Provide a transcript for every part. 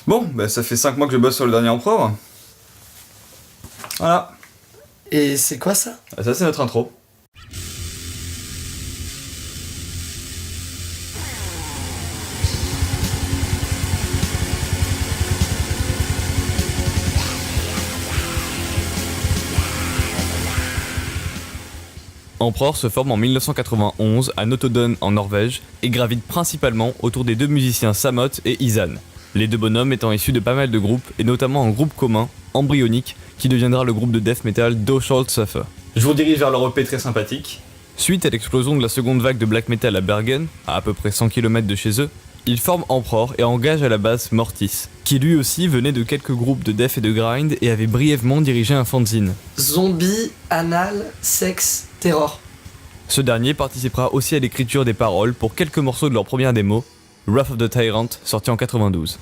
Bon, bah ça fait 5 mois que je bosse sur le dernier Empereur. Voilà. Et c'est quoi ça? Ça c'est notre intro. Emperor se forme en 1991 à Notodden en Norvège et gravite principalement autour des deux musiciens Samot et Izan. Les deux bonhommes étant issus de pas mal de groupes et notamment un groupe commun, Embryonic, qui deviendra le groupe de death metal Do Shalt Suffer. Je vous dirige vers leur EP très sympathique. Suite à l'explosion de la seconde vague de black metal à Bergen, à peu près 100 km de chez eux, ils forment Emperor et engagent à la base Mortis, qui lui aussi venait de quelques groupes de death et de grind et avait brièvement dirigé un fanzine. Zombie, anal, sexe, terror. Ce dernier participera aussi à l'écriture des paroles pour quelques morceaux de leur première démo, Wrath of the Tyrant, sorti en 92.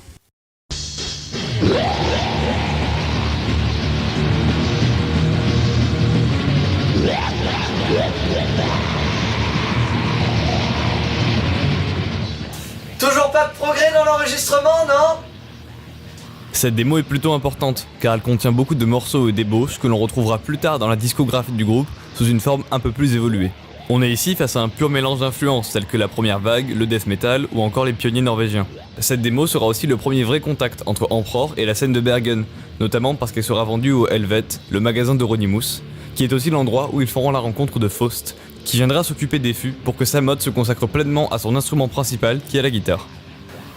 Toujours pas de progrès dans l'enregistrement, non? Cette démo est plutôt importante, car elle contient beaucoup de morceaux et d'ébauches que l'on retrouvera plus tard dans la discographie du groupe sous une forme un peu plus évoluée. On est ici face à un pur mélange d'influences telles que la première vague, le death metal ou encore les pionniers norvégiens. Cette démo sera aussi le premier vrai contact entre Emperor et la scène de Bergen, notamment parce qu'elle sera vendue au Helvet, le magasin de Ronimus, qui est aussi l'endroit où ils feront la rencontre de Faust, qui viendra s'occuper des fûts pour que Samot se consacre pleinement à son instrument principal qui est la guitare.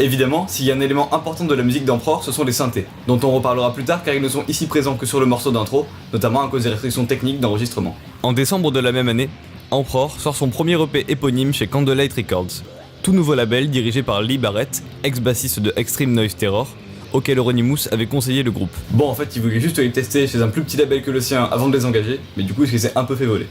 Évidemment, s'il y a un élément important de la musique d'Emperor, ce sont les synthés, dont on reparlera plus tard car ils ne sont ici présents que sur le morceau d'intro, notamment à cause des restrictions techniques d'enregistrement. En décembre de la même année, Emperor sort son premier EP éponyme chez Candlelight Records, tout nouveau label dirigé par Lee Barrett, ex-bassiste de Extreme Noise Terror, auquel Ronimus avait conseillé le groupe. Bon, en fait, il voulait juste les tester chez un plus petit label que le sien avant de les engager, mais du coup, il s'est un peu fait voler.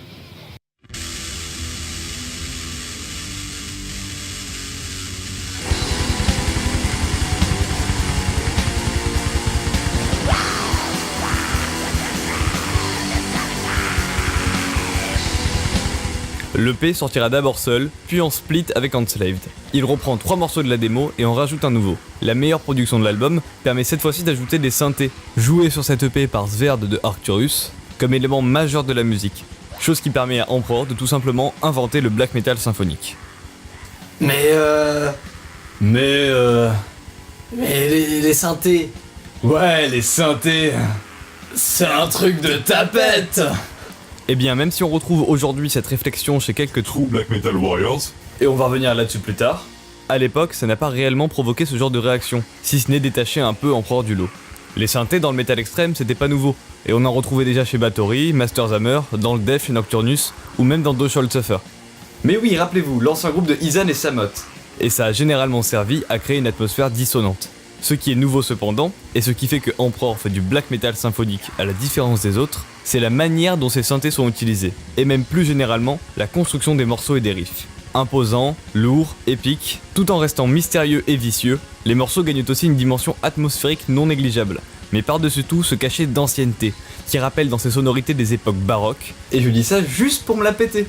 L'EP sortira d'abord seul, puis en split avec Enslaved. Il reprend 3 morceaux de la démo et en rajoute un nouveau. La meilleure production de l'album permet cette fois-ci d'ajouter des synthés, joués sur cette EP par Sverd de Arcturus, comme élément majeur de la musique. Chose qui permet à Emperor de tout simplement inventer le black metal symphonique. Mais les synthés... Ouais, les synthés... C'est un truc de tapette. Eh bien, même si on retrouve aujourd'hui cette réflexion chez quelques True Black Metal Warriors, et on va revenir là-dessus plus tard, à l'époque, ça n'a pas réellement provoqué ce genre de réaction, si ce n'est détacher un peu Emperor du lot. Les synthés dans le métal extrême, c'était pas nouveau, et on en retrouvait déjà chez Bathory, Master Hammer, dans le Death chez Nocturnus, ou même dans Do Shalt Suffer. Mais oui, rappelez-vous, l'ancien groupe de Izan et Samot. Et ça a généralement servi à créer une atmosphère dissonante. Ce qui est nouveau cependant, et ce qui fait que Emperor fait du black metal symphonique à la différence des autres, c'est la manière dont ces synthés sont utilisés, et même plus généralement, la construction des morceaux et des riffs. Imposant, lourd, épique, tout en restant mystérieux et vicieux, les morceaux gagnent aussi une dimension atmosphérique non négligeable, mais par-dessus tout ce cachet d'ancienneté, qui rappelle dans ses sonorités des époques baroques, et je dis ça juste pour me la péter.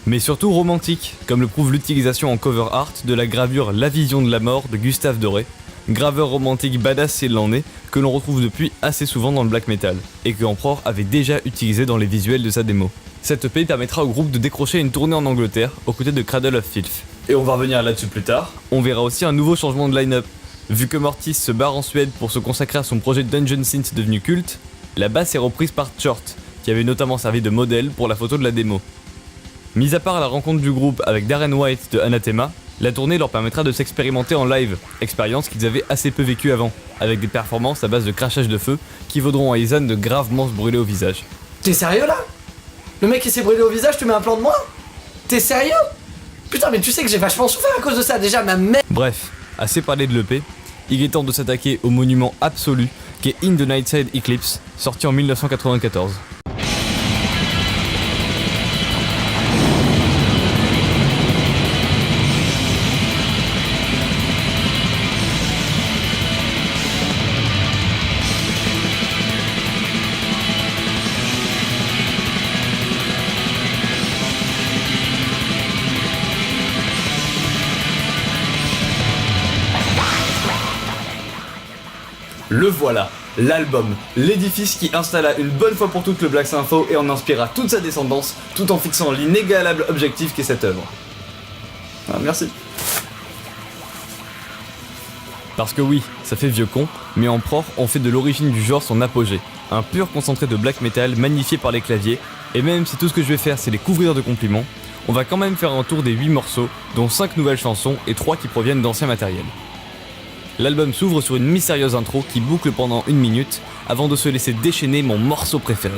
Mais surtout romantique, comme le prouve l'utilisation en cover art de la gravure La Vision de la Mort de Gustave Doré, graveur romantique badass s'il l'en est, que l'on retrouve depuis assez souvent dans le black metal, et que Emperor avait déjà utilisé dans les visuels de sa démo. Cette EP permettra au groupe de décrocher une tournée en Angleterre, aux côtés de Cradle of Filth. Et on va revenir là-dessus plus tard. On verra aussi un nouveau changement de line-up. Vu que Mortis se barre en Suède pour se consacrer à son projet Dungeon Synth devenu culte, la basse est reprise par Chort, qui avait notamment servi de modèle pour la photo de la démo. Mis à part la rencontre du groupe avec Darren White de Anathema, la tournée leur permettra de s'expérimenter en live, expérience qu'ils avaient assez peu vécue avant, avec des performances à base de crachage de feu qui vaudront à Izan de gravement se brûler au visage. T'es sérieux là? Le mec il s'est brûlé au visage, tu mets un plan de moi? T'es sérieux? Putain mais tu sais que j'ai vachement souffert à cause de ça déjà, ma mère. Bref, assez parlé de l'EP, il est temps de s'attaquer au monument absolu qu'est In the Nightside Eclipse, sorti en 1994. Le voilà, l'album, l'édifice qui installa une bonne fois pour toutes le Black Sympho et en inspira toute sa descendance, tout en fixant l'inégalable objectif qu'est cette œuvre. Ah, merci. Parce que oui, ça fait vieux con, mais Emperor on fait de l'origine du genre son apogée. Un pur concentré de black metal magnifié par les claviers, et même si tout ce que je vais faire c'est les couvrir de compliments, on va quand même faire un tour des 8 morceaux, dont 5 nouvelles chansons et 3 qui proviennent d'anciens matériels. L'album s'ouvre sur une mystérieuse intro qui boucle pendant 1 minute, avant de se laisser déchaîner mon morceau préféré,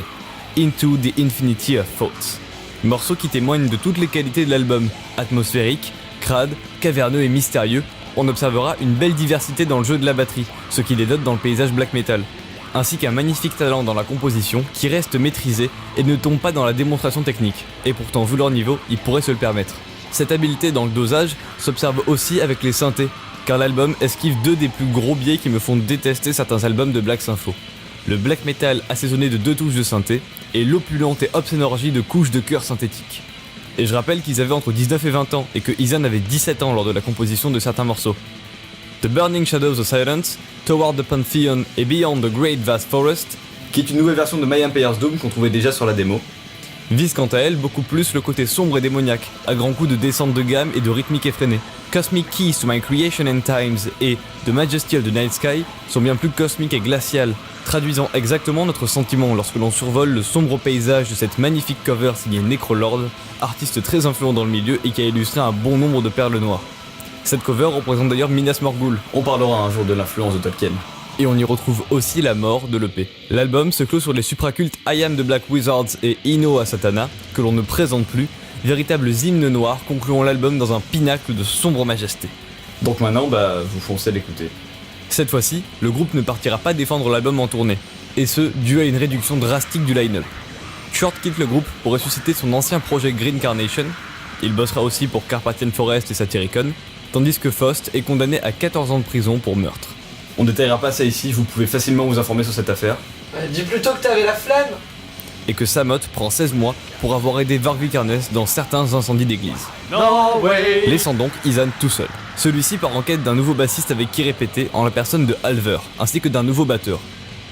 Into the Infinity of Thoughts. Morceau qui témoigne de toutes les qualités de l'album, atmosphérique, crade, caverneux et mystérieux. On observera une belle diversité dans le jeu de la batterie, ce qui les dote dans le paysage black metal, ainsi qu'un magnifique talent dans la composition qui reste maîtrisé et ne tombe pas dans la démonstration technique, et pourtant vu leur niveau, ils pourraient se le permettre. Cette habileté dans le dosage s'observe aussi avec les synthés, car l'album esquive 2 des plus gros biais qui me font détester certains albums de Black Sympho. Le black metal assaisonné de 2 touches de synthé, et l'opulente et obscène orgie de couches de chœurs synthétiques. Et je rappelle qu'ils avaient entre 19 et 20 ans, et que Izan avait 17 ans lors de la composition de certains morceaux. The Burning Shadows of Silence, Toward the Pantheon et Beyond the Great Vast Forest, qui est une nouvelle version de My Empire's Doom qu'on trouvait déjà sur la démo, vise quant à elle beaucoup plus le côté sombre et démoniaque, à grands coups de descente de gamme et de rythmique effrénée. Cosmic Keys to My Creation and Times et The Majesty of the Night Sky sont bien plus cosmiques et glaciales, traduisant exactement notre sentiment lorsque l'on survole le sombre paysage de cette magnifique cover signée Necrolord, artiste très influent dans le milieu et qui a illustré un bon nombre de perles noires. Cette cover représente d'ailleurs Minas Morgul. On parlera un jour de l'influence de Tolkien. Et on y retrouve aussi la mort de l'EP. L'album se clôt sur les supracultes I Am the Black Wizards et Ino a Satana, que l'on ne présente plus, véritables hymnes noirs concluant l'album dans un pinacle de sombre majesté. Donc maintenant, vous foncez l'écouter. Cette fois-ci, le groupe ne partira pas défendre l'album en tournée, et ce, dû à une réduction drastique du line-up. Short quitte le groupe pour ressusciter son ancien projet Green Carnation, il bossera aussi pour Carpathian Forest et Satyricon, tandis que Faust est condamné à 14 ans de prison pour meurtre. On détaillera pas ça ici, vous pouvez facilement vous informer sur cette affaire. Dis plutôt que t'avais la flemme. Et que Samot prend 16 mois pour avoir aidé Vargvikernes dans certains incendies d'église. No way. Laissant donc Izan tout seul. Celui-ci part en quête d'un nouveau bassiste avec qui répéter en la personne de Halver, ainsi que d'un nouveau batteur.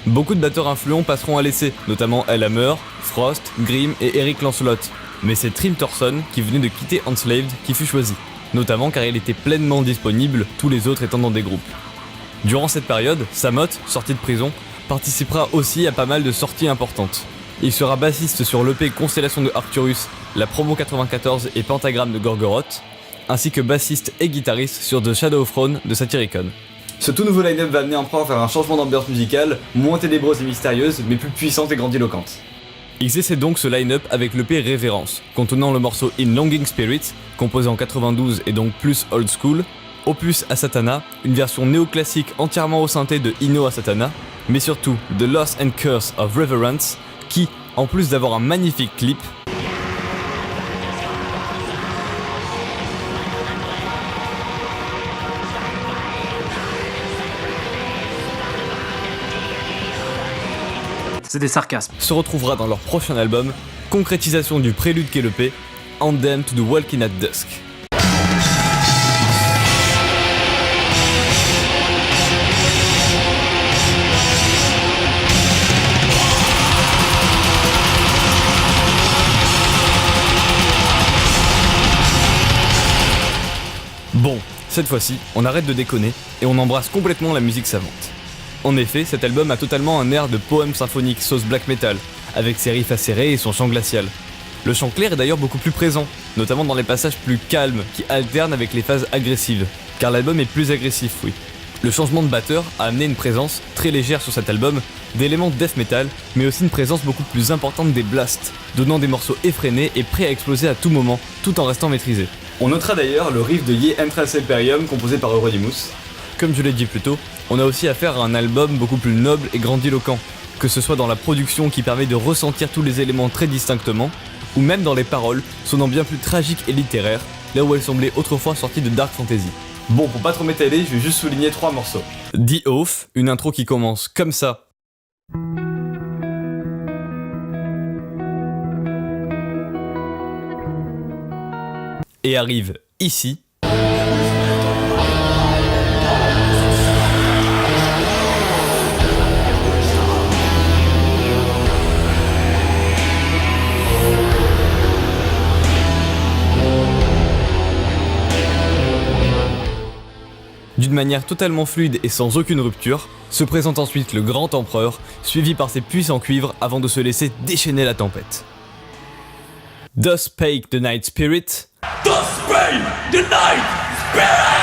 Beaucoup de batteurs influents passeront à l'essai, notamment Elhammer, Frost, Grimm et Eric Lancelot. Mais c'est Trim Thorson, qui venait de quitter Enslaved, qui fut choisi, notamment car il était pleinement disponible, tous les autres étant dans des groupes. Durant cette période, Samot, sorti de prison, participera aussi à pas mal de sorties importantes. Il sera bassiste sur l'EP Constellation de Arcturus, la promo 94 et Pentagramme de Gorgoroth, ainsi que bassiste et guitariste sur The Shadow Throne de Satyricon. Ce tout nouveau line-up va amener Emperor à faire un changement d'ambiance musicale, moins ténébreuse et mystérieuse, mais plus puissante et grandiloquente. Ils essaient donc ce line-up avec l'EP Révérence, contenant le morceau In Longing Spirit, composé en 92 et donc plus old school, Opus à Satana, une version néoclassique entièrement au synthé de Ino à Satana, mais surtout The Loss and Curse of Reverence, qui, en plus d'avoir un magnifique clip, C'est des sarcasmes. se retrouvera dans leur prochain album, concrétisation du prélude qu'est l'EP, Anthem to the Walking at Dusk. Bon, cette fois-ci, on arrête de déconner et on embrasse complètement la musique savante. En effet, cet album a totalement un air de poème symphonique sauce black metal, avec ses riffs acérés et son chant glacial. Le chant clair est d'ailleurs beaucoup plus présent, notamment dans les passages plus calmes qui alternent avec les phases agressives, car l'album est plus agressif, oui. Le changement de batteur a amené une présence très légère sur cet album d'éléments death metal, mais aussi une présence beaucoup plus importante des blasts, donnant des morceaux effrénés et prêts à exploser à tout moment, tout en restant maîtrisés. On notera d'ailleurs le riff de Ye Entrance Imperium composé par Euronymous. Comme je l'ai dit plus tôt, on a aussi affaire à un album beaucoup plus noble et grandiloquent, que ce soit dans la production qui permet de ressentir tous les éléments très distinctement, ou même dans les paroles, sonnant bien plus tragiques et littéraires, là où elles semblaient autrefois sorties de Dark Fantasy. Bon, pour pas trop m'étaler, je vais juste souligner 3 morceaux. The Oath, une intro qui commence comme ça. Et arrive ici. D'une manière totalement fluide et sans aucune rupture, se présente ensuite le grand empereur, suivi par ses puissants cuivres avant de se laisser déchaîner la tempête. Thus spake the Night Spirit. Thus spake the Night Spirit!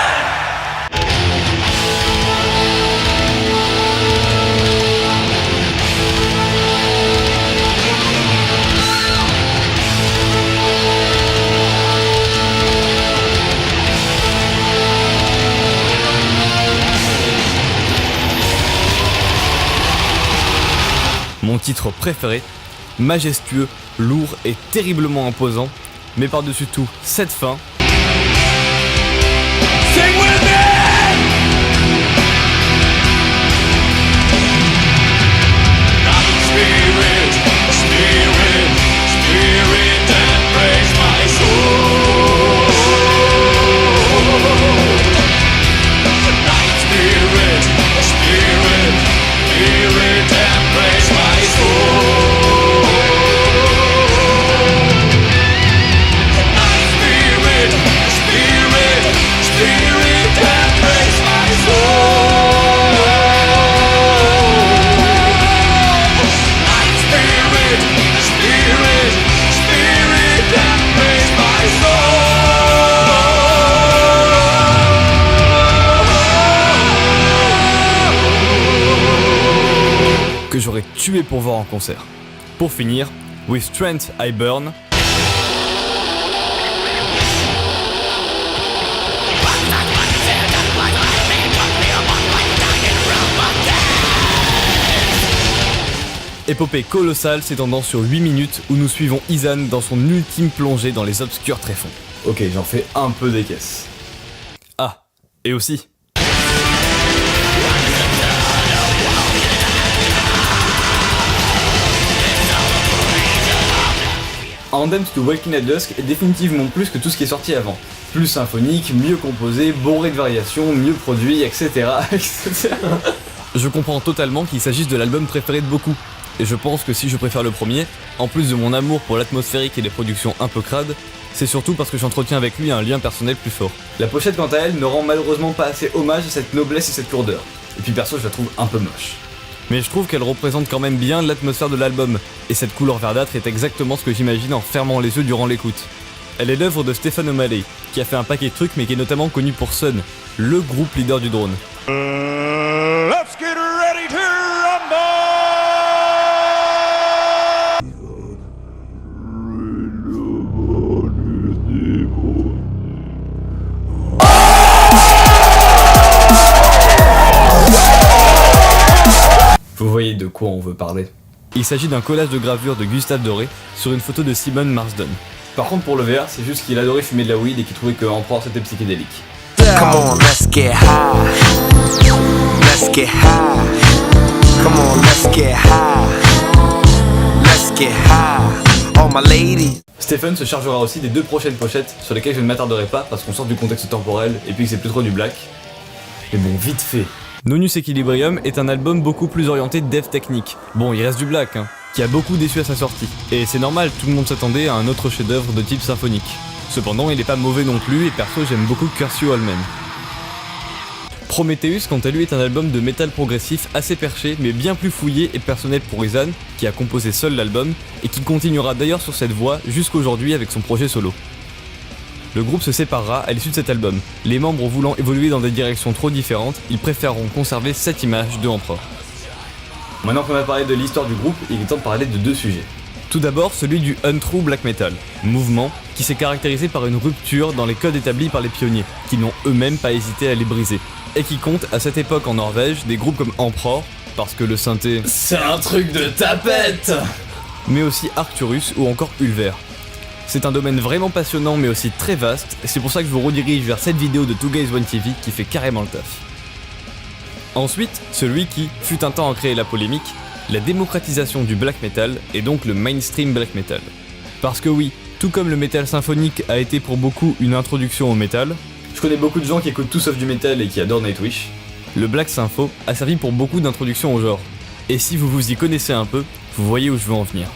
Mon titre préféré, majestueux, lourd et terriblement imposant, mais par-dessus tout, cette fin. Sing with me! Spirit, spirit, spirit, embrace my soul. Night spirit, spirit, spirit, embrace my soul. Night spirit, spirit, spirit, embrace my soul. Night spirit, spirit, spirit, embrace my soul. Que j'aurais tué pour voir en concert. Pour finir, With Strength I Burn. Épopée colossale s'étendant sur 8 minutes où nous suivons Izan dans son ultime plongée dans les obscurs tréfonds. Ok, j'en fais un peu des caisses. Ah, et aussi, Anthems to Waking at Dusk est définitivement plus que tout ce qui est sorti avant. Plus symphonique, mieux composé, bourré de variations, mieux produit, etc. etc. je comprends totalement qu'il s'agisse de l'album préféré de beaucoup. Et je pense que si je préfère le premier, en plus de mon amour pour l'atmosphérique et les productions un peu crades, c'est surtout parce que j'entretiens avec lui un lien personnel plus fort. La pochette quant à elle ne rend malheureusement pas assez hommage à cette noblesse et cette lourdeur. Et puis perso je la trouve un peu moche. Mais je trouve qu'elle représente quand même bien l'atmosphère de l'album, et cette couleur verdâtre est exactement ce que j'imagine en fermant les yeux durant l'écoute. Elle est l'œuvre de Stephen O'Malley, qui a fait un paquet de trucs mais qui est notamment connu pour Sun, le groupe leader du drone. Let's get ready to rumble! Vous voyez de quoi on veut parler. Il s'agit d'un collage de gravure de Gustave Doré sur une photo de Simon Marsden. Par contre pour le VR, c'est juste qu'il adorait fumer de la weed et qu'il trouvait que Emperor c'était psychédélique. Come on, let's get high. Let's get high. Come on, let's get high. Let's get high. All my ladies. Stephen se chargera aussi des deux prochaines pochettes sur lesquelles je ne m'attarderai pas parce qu'on sort du contexte temporel et puis que c'est plus trop du black. Mais bon, vite fait. Nonus Equilibrium est un album beaucoup plus orienté dev technique. Bon, il reste du black, qui a beaucoup déçu à sa sortie. Et c'est normal, tout le monde s'attendait à un autre chef-d'œuvre de type symphonique. Cependant, il est pas mauvais non plus, et perso, j'aime beaucoup Curse You All Men. Prometheus, quant à lui, est un album de métal progressif assez perché, mais bien plus fouillé et personnel pour Izan, qui a composé seul l'album, et qui continuera d'ailleurs sur cette voie jusqu'aujourd'hui avec son projet solo. Le groupe se séparera à l'issue de cet album. Les membres voulant évoluer dans des directions trop différentes, ils préféreront conserver cette image de Emperor. Maintenant qu'on a parlé de l'histoire du groupe, il est temps de parler de deux sujets. Tout d'abord, celui du untrue black metal, mouvement qui s'est caractérisé par une rupture dans les codes établis par les pionniers, qui n'ont eux-mêmes pas hésité à les briser, et qui compte à cette époque en Norvège des groupes comme Emperor, parce que le synthé, C'est un truc de tapette! mais aussi Arcturus ou encore Ulver. C'est un domaine vraiment passionnant mais aussi très vaste, et c'est pour ça que je vous redirige vers cette vidéo de Two Guys One TV qui fait carrément le taf. Ensuite, celui qui, fut un temps à créer la polémique, la démocratisation du black metal et donc le mainstream black metal. Parce que oui, tout comme le métal symphonique a été pour beaucoup une introduction au métal, Je connais beaucoup de gens qui écoutent tout sauf du métal et qui adorent Nightwish. le black sympho a servi pour beaucoup d'introductions au genre. Et si vous vous y connaissez un peu, vous voyez où je veux en venir.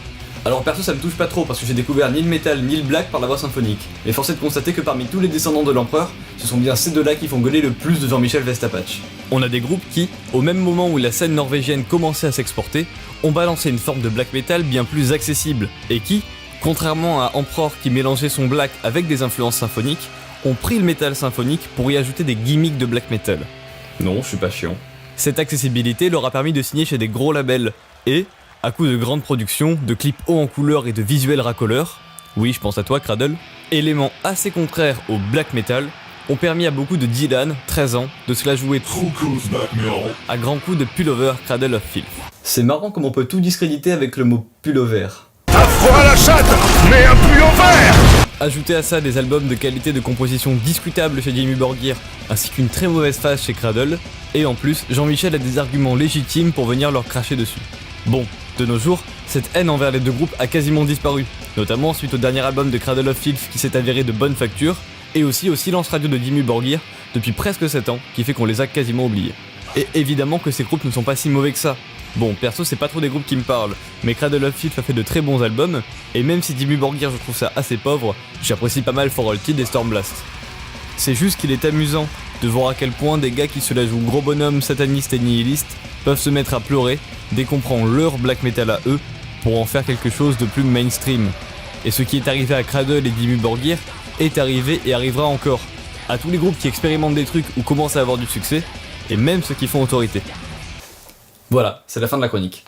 Alors perso ça me touche pas trop parce que j'ai découvert ni le métal ni le black par la voix symphonique. Mais force est de constater que parmi tous les descendants de l'empereur, ce sont bien ces deux-là qui font gueuler le plus de Jean-Michel Vestapatch. On a des groupes qui, au même moment où la scène norvégienne commençait à s'exporter, ont balancé une forme de black metal bien plus accessible, et qui, contrairement à Emperor qui mélangeait son black avec des influences symphoniques, ont pris le métal symphonique pour y ajouter des gimmicks de black metal. Non, je suis pas chiant. Cette accessibilité leur a permis de signer chez des gros labels, et, à coup de grandes productions, de clips hauts en couleur et de visuels racoleurs, oui je pense à toi Cradle, éléments assez contraires au black metal, ont permis à beaucoup de Dylan, 13 ans, de se la jouer à grands coups de pullover Cradle of Filth. C'est marrant comme on peut tout discréditer avec le mot pullover. T'as froid à la chatte, mais un pull en verre. Ajoutez à ça des albums de qualité de composition discutable chez Dimmu Borgir, ainsi qu'une très mauvaise phase chez Cradle, et en plus, Jean-Michel a des arguments légitimes pour venir leur cracher dessus. Bon, de nos jours, cette haine envers les deux groupes a quasiment disparu, notamment suite au dernier album de Cradle of Filth qui s'est avéré de bonne facture, et aussi au silence radio de Dimmu Borgir depuis presque 7 ans, qui fait qu'on les a quasiment oubliés. Et évidemment que ces groupes ne sont pas si mauvais que ça. Bon, perso c'est pas trop des groupes qui me parlent, mais Cradle of Filth a fait de très bons albums, et même si Dimmu Borgir je trouve ça assez pauvre, j'apprécie pas mal For All Tid et Stormblast. C'est juste qu'il est amusant de voir à quel point des gars qui se la jouent gros bonhomme, satanistes et nihilistes peuvent se mettre à pleurer dès qu'on prend leur black metal à eux pour en faire quelque chose de plus mainstream. Et ce qui est arrivé à Cradle et Dimmu Borgir est arrivé et arrivera encore à tous les groupes qui expérimentent des trucs ou commencent à avoir du succès, et même ceux qui font autorité. Voilà, c'est la fin de la chronique.